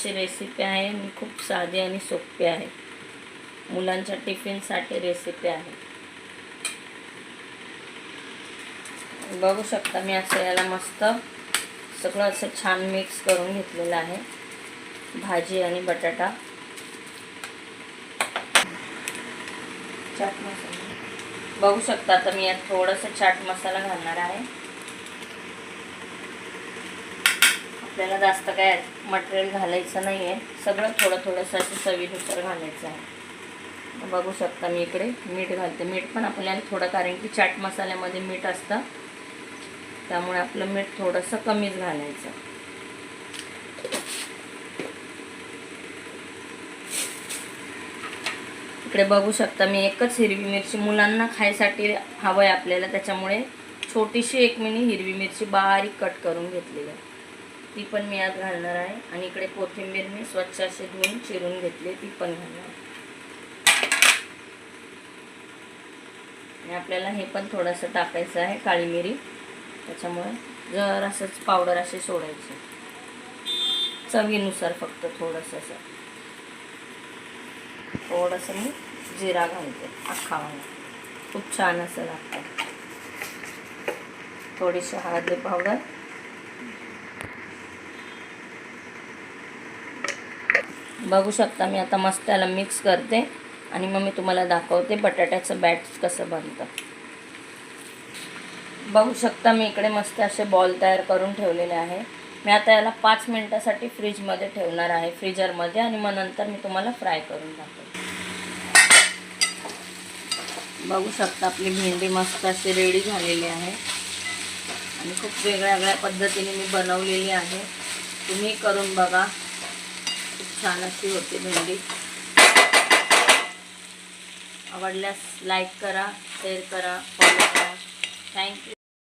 आजची रेसिपी आहे आणि खूप साधी आणि सोपी आहे. मुलांच्या टिफिनसाठी रेसिपी आहे. बघू शकता मी असं याला मस्त सगळं असं छान मिक्स करून घेतलेलं आहे. भाजी आणि बटाटा. चाट मसाला बघू शकता. आता मी यात थोडंसं चाट मसाला घालणार आहे. आपल्याला जास्त काय मटेरियल घालायचं नाही आहे, सगळं थोडं थोडंसं असं चवीनुसार घालायचं आहे. बघू शकता मी इकडे मीठ घालते. मीठ पण आपल्याला थोडं, कारण की चाट मसाल्यामध्ये मीठ असतं, त्यामुळे आपलं मीठ थोडंसं कमीच घालायचं. इकडे बघू शकता मी एकच हिरवी मिरची, मुलांना खायसाठी हवं आहे आपल्याला, त्याच्यामुळे छोटीशी एक मिनी हिरवी मिरची बारीक कट करून घेतलेली आहे, ती पण मी यात घालणार आहे. आणि इकडे कोथिंबीर मी स्वच्छ अशी धुवून चिरून घेतली, ती पण घालणार आहे. आणि आपल्याला हे पण थोडंसं टाकायचं आहे काळी मिरी, त्याच्यामुळे जर असंच पावडर असे सोडायचे, चवीनुसार फक्त थोडंसं मी जिरा घालते अख्खा वाला, खूप छान असं लागतं. थोडीशी हळदी पावडर, बघू शकता मी आता मस्त त्याला मिक्स करते आणि मग मी तुम्हाला दाखवते बटाट्याचं बॅट कसं बनतं. बघू शकता मी इकडे मस्त असे बॉल तयार करून ठेवलेले आहे. मी आता याला 5 मिनिटासाठी फ्रीजमध्ये ठेवणार आहे, फ्रीजरमध्ये, आणि मग नंतर मी तुम्हाला फ्राय करून दाखवते. बघू शकता आपली भेंडी मस्त अशी रेडी झालेली आहे आणि खूप वेगळ्या पद्धतीने मी बनवलेली आहे. तुम्ही करून बघा, खूप छान अशी होती भेंडी. आवडल्यास लाईक करा, शेअर करा, फॉलो करा. थँक्यू.